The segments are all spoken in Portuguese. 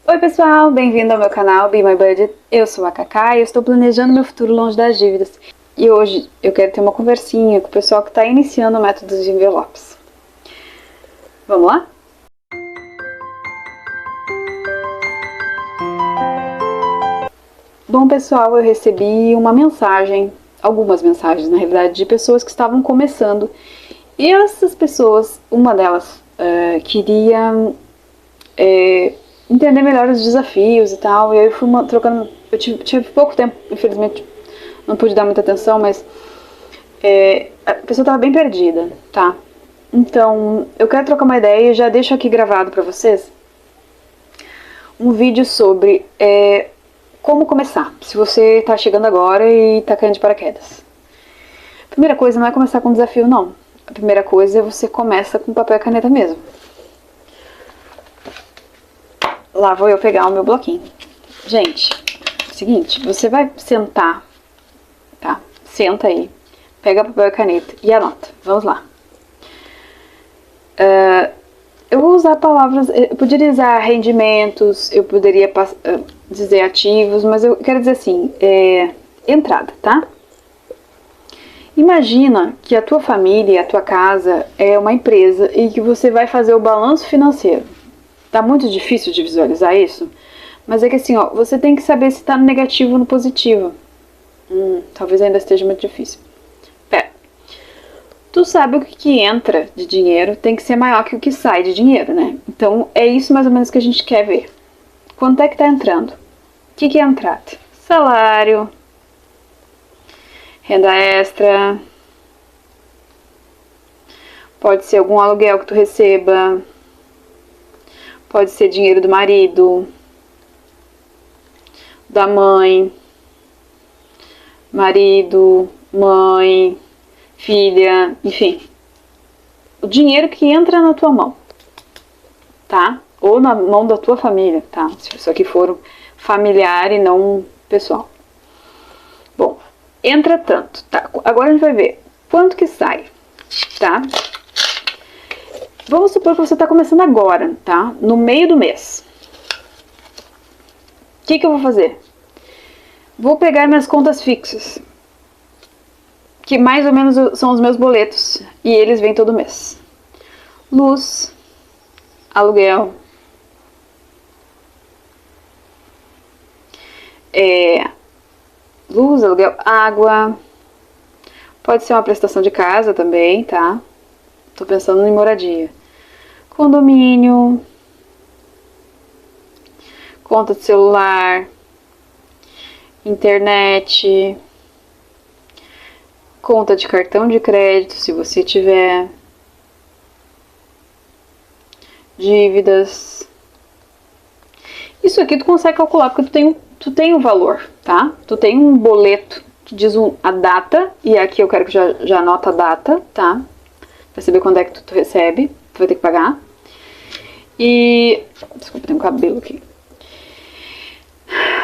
Oi pessoal, bem-vindo ao meu canal Be My Budget. Eu sou a Cacá e eu estou planejando meu futuro longe das dívidas. E hoje eu quero ter uma conversinha com o pessoal que está iniciando o método de envelopes. Vamos lá? Bom pessoal, eu recebi uma mensagem, algumas mensagens na realidade, de pessoas que estavam começando. E essas pessoas, uma delas queria entender melhor os desafios e tal. E aí eu fui trocando. Eu tive pouco tempo, infelizmente não pude dar muita atenção, mas a pessoa estava bem perdida, tá? Então eu quero trocar uma ideia e já deixo aqui gravado para vocês um vídeo sobre como começar, se você está chegando agora e está caindo de paraquedas. Primeira coisa não é começar com desafio, não. A primeira coisa é você começa com papel e caneta mesmo. Lá vou eu pegar o meu bloquinho. Gente, seguinte, você vai sentar, tá? Senta aí, pega papel e caneta e anota. Vamos lá. Eu vou usar palavras, eu poderia usar rendimentos, eu poderia dizer ativos, mas eu quero dizer assim, entrada, tá? Imagina que a tua família, a tua casa é uma empresa e que você vai fazer o balanço financeiro. Tá muito difícil de visualizar isso? Mas é que assim, ó, você tem que saber se tá no negativo ou no positivo. Talvez ainda esteja muito difícil. Pera. Tu sabe o que entra de dinheiro tem que ser maior que o que sai de dinheiro, né? Então é isso mais ou menos que a gente quer ver. Quanto é que tá entrando? O que é entrada? Salário, renda extra, pode ser algum aluguel que tu receba, pode ser dinheiro do marido, da mãe, marido, mãe, filha, enfim. O dinheiro que entra na tua mão, tá? Ou na mão da tua família, tá? Se isso aqui for familiar e não pessoal. Bom, entra tanto, tá? Agora a gente vai ver quanto que sai, tá? Vamos supor que você está começando agora, tá? No meio do mês. O que eu vou fazer? Vou pegar minhas contas fixas, que mais ou menos são os meus boletos, e eles vêm todo mês. Luz, aluguel, luz, aluguel, água, pode ser uma prestação de casa também, tá? Tô pensando em moradia. Condomínio, conta de celular, internet, conta de cartão de crédito, se você tiver, dívidas. Isso aqui tu consegue calcular porque tu tem um valor, tá? Tu tem um boleto que diz a data, e aqui eu quero que já anota a data, tá? Pra saber quando é que tu recebe, tu vai ter que pagar. E... desculpa, tem um cabelo aqui.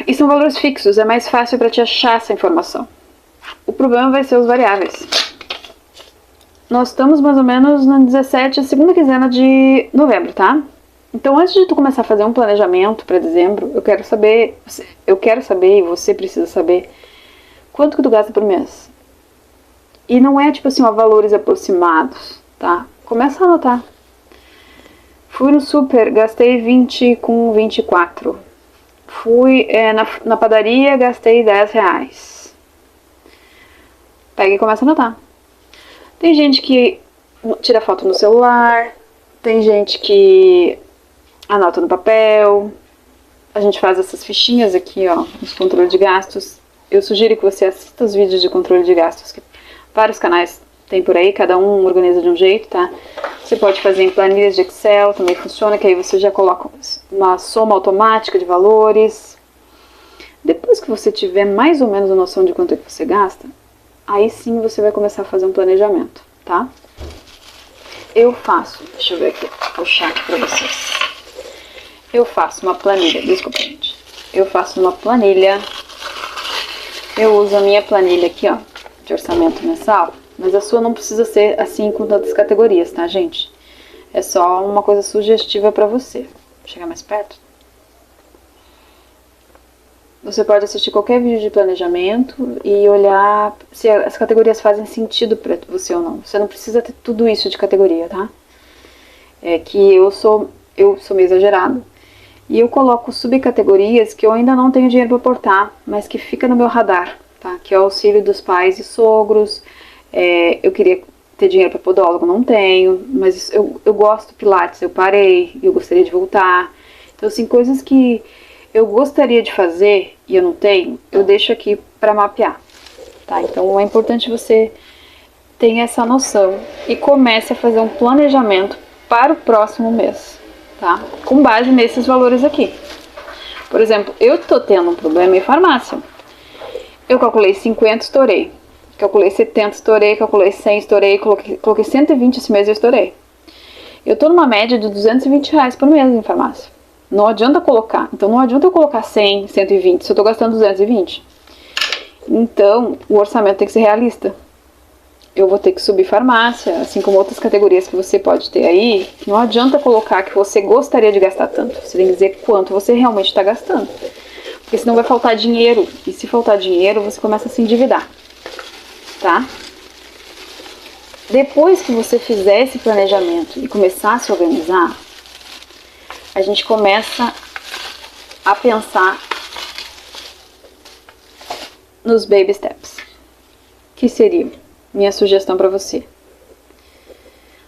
E são valores fixos, é mais fácil para te achar essa informação. O problema vai ser os variáveis. Nós estamos mais ou menos no 17, a segunda quinzena de novembro, tá? Então, antes de tu começar a fazer um planejamento para dezembro, eu quero saber e você precisa saber quanto que tu gasta por mês. E não é tipo assim, ó, valores aproximados, tá? Começa a anotar. Fui no super, gastei 20 com 24. Fui na padaria, gastei 10 reais. Pega e começa a anotar. Tem gente que tira foto no celular, tem gente que anota no papel. A gente faz essas fichinhas aqui, ó, nos controles de gastos. Eu sugiro que você assista os vídeos de controle de gastos, que vários canais tem por aí, cada um organiza de um jeito, tá? Você pode fazer em planilhas de Excel, também funciona, que aí você já coloca uma soma automática de valores. Depois que você tiver mais ou menos a noção de quanto é que você gasta, aí sim você vai começar a fazer um planejamento, tá? Eu faço, deixa eu ver aqui, vou puxar aqui pra vocês. Eu faço uma planilha, desculpa gente. Eu faço uma planilha, eu uso a minha planilha aqui, ó, de orçamento mensal. Mas a sua não precisa ser assim com tantas categorias, tá, gente? É só uma coisa sugestiva pra você. Vou chegar mais perto. Você pode assistir qualquer vídeo de planejamento e olhar se as categorias fazem sentido para você ou não. Você não precisa ter tudo isso de categoria, tá? É que eu sou meio exagerado. E eu coloco subcategorias que eu ainda não tenho dinheiro para aportar, mas que fica no meu radar, tá? Que é o auxílio dos pais e sogros. Eu queria ter dinheiro para podólogo, não tenho, mas eu gosto do Pilates, eu parei, eu gostaria de voltar. Então, assim, coisas que eu gostaria de fazer e eu não tenho, eu deixo aqui para mapear, tá? Então, é importante você ter essa noção e comece a fazer um planejamento para o próximo mês, tá? Com base nesses valores aqui. Por exemplo, eu tô tendo um problema em farmácia. Eu calculei 50, estourei. Calculei 70, estourei. Calculei 100, estourei. Coloquei 120 esse mês, eu estourei. Eu tô numa média de R$220 por mês em farmácia. Não adianta colocar. Então, não adianta eu colocar 100, 120 se eu tô gastando 220. Então, o orçamento tem que ser realista. Eu vou ter que subir farmácia, assim como outras categorias que você pode ter aí. Não adianta colocar que você gostaria de gastar tanto. Você tem que dizer quanto você realmente está gastando. Porque senão vai faltar dinheiro. E se faltar dinheiro, você começa a se endividar. Tá? Depois que você fizer esse planejamento e começar a se organizar, a gente começa a pensar nos baby steps. Que seria minha sugestão para você?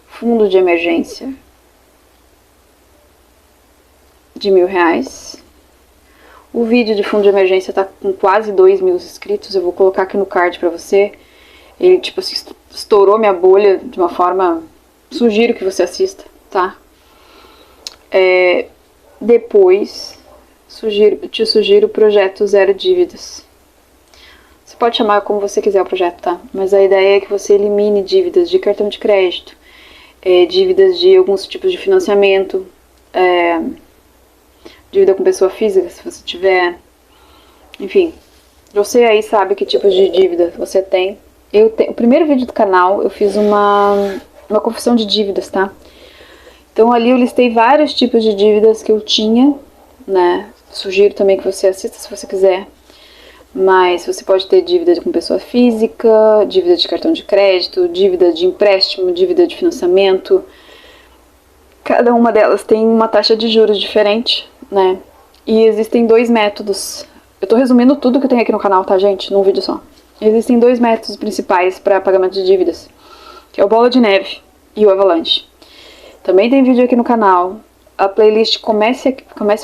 Fundo de emergência de R$1.000. O vídeo de fundo de emergência tá com quase 2.000 inscritos. Eu vou colocar aqui no card para você. Ele, tipo assim, estourou minha bolha de uma forma... Sugiro que você assista, tá? Depois, te sugiro o projeto Zero Dívidas. Você pode chamar como você quiser o projeto, tá? Mas a ideia é que você elimine dívidas de cartão de crédito, dívidas de alguns tipos de financiamento, dívida com pessoa física, se você tiver. Enfim, você aí sabe que tipos de dívida você tem. O primeiro vídeo do canal eu fiz uma confissão de dívidas, tá? Então ali eu listei vários tipos de dívidas que eu tinha, né? Sugiro também que você assista se você quiser. Mas você pode ter dívida com pessoa física, dívida de cartão de crédito, dívida de empréstimo, dívida de financiamento. Cada uma delas tem uma taxa de juros diferente, né? E existem 2 métodos. Eu tô resumindo tudo que eu tenho aqui no canal, tá, gente? Num vídeo só. Existem 2 métodos principais para pagamento de dívidas, que é o Bola de Neve e o Avalanche. Também tem vídeo aqui no canal. A playlist comece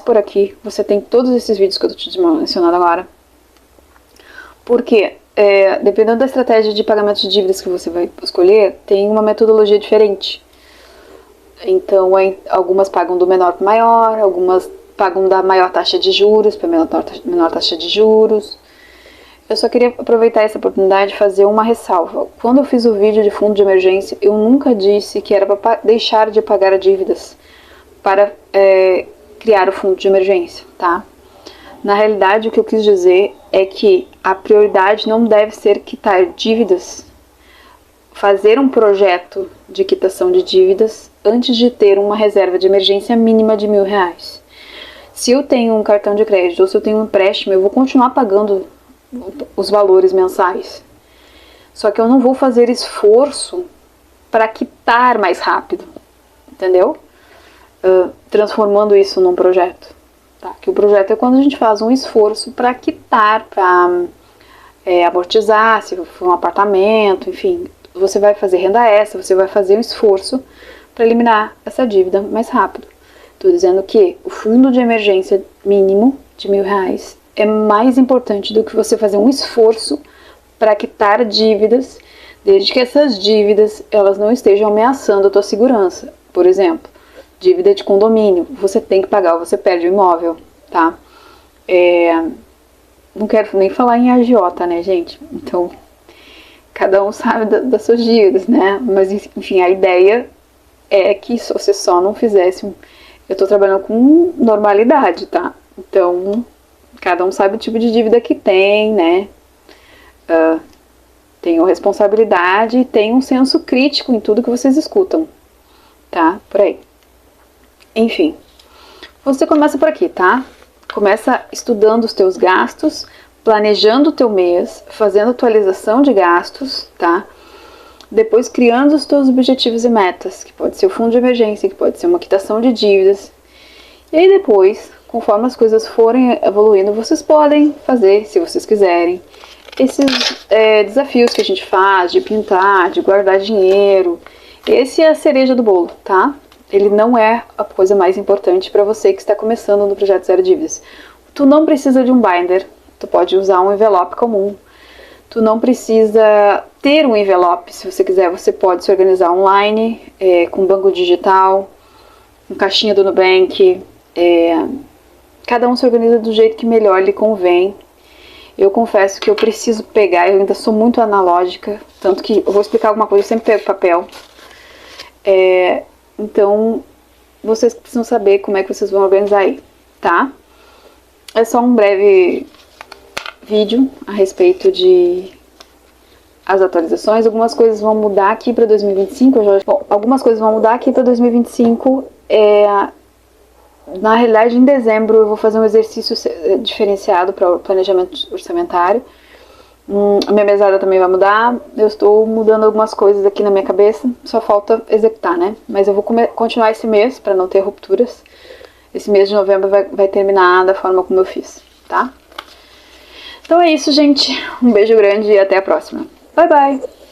por aqui. Você tem todos esses vídeos que eu tô te mencionando agora. Porque, dependendo da estratégia de pagamento de dívidas que você vai escolher, tem uma metodologia diferente. Então, algumas pagam do menor para o maior, algumas pagam da maior taxa de juros para menor taxa de juros. Eu só queria aproveitar essa oportunidade de fazer uma ressalva. Quando eu fiz o vídeo de fundo de emergência, eu nunca disse que era para deixar de pagar dívidas para criar o fundo de emergência, tá? Na realidade, o que eu quis dizer é que a prioridade não deve ser quitar dívidas, fazer um projeto de quitação de dívidas antes de ter uma reserva de emergência mínima de R$1.000. Se eu tenho um cartão de crédito ou se eu tenho um empréstimo, eu vou continuar pagando os valores mensais. Só que eu não vou fazer esforço para quitar mais rápido, entendeu? Transformando isso num projeto. Tá? Que o projeto é quando a gente faz um esforço para quitar, para amortizar, se for um apartamento, enfim. Você vai fazer renda extra, você vai fazer um esforço para eliminar essa dívida mais rápido. Estou dizendo que o fundo de emergência mínimo de R$1.000 é mais importante do que você fazer um esforço para quitar dívidas, desde que essas dívidas elas não estejam ameaçando a tua segurança. Por exemplo, dívida de condomínio, você tem que pagar ou você perde o imóvel, tá? Não quero nem falar em agiota, né, gente? Então, cada um sabe das suas dívidas, né? Mas, enfim, a ideia é que se você só não fizesse... Eu tô trabalhando com normalidade, tá? Então, cada um sabe o tipo de dívida que tem, né? Tenham responsabilidade e tenham um senso crítico em tudo que vocês escutam, tá? Por aí. Enfim, você começa por aqui, tá? Começa estudando os teus gastos, planejando o teu mês, fazendo atualização de gastos, tá? Depois criando os teus objetivos e metas, que pode ser o fundo de emergência, que pode ser uma quitação de dívidas. E aí depois, conforme as coisas forem evoluindo, vocês podem fazer, se vocês quiserem, esses desafios que a gente faz, de pintar, de guardar dinheiro. Esse é a cereja do bolo, tá? Ele não é a coisa mais importante para você que está começando no Projeto Zero Dívidas. Tu não precisa de um binder, tu pode usar um envelope comum. Tu não precisa ter um envelope, se você quiser, você pode se organizar online, com banco digital, com caixinha do Nubank. Cada um se organiza do jeito que melhor lhe convém. Eu confesso que eu preciso pegar, eu ainda sou muito analógica, tanto que eu vou explicar alguma coisa, eu sempre pego papel. Então, vocês precisam saber como é que vocês vão organizar aí, tá? É só um breve vídeo a respeito de as atualizações. Algumas coisas vão mudar aqui para 2025. Algumas coisas vão mudar aqui para 2025. Na realidade, em dezembro eu vou fazer um exercício diferenciado para o planejamento orçamentário. A minha mesada também vai mudar. Eu estou mudando algumas coisas aqui na minha cabeça. Só falta executar, né? Mas eu vou continuar esse mês para não ter rupturas. Esse mês de novembro vai terminar da forma como eu fiz, tá? Então é isso, gente. Um beijo grande e até a próxima. Bye, bye!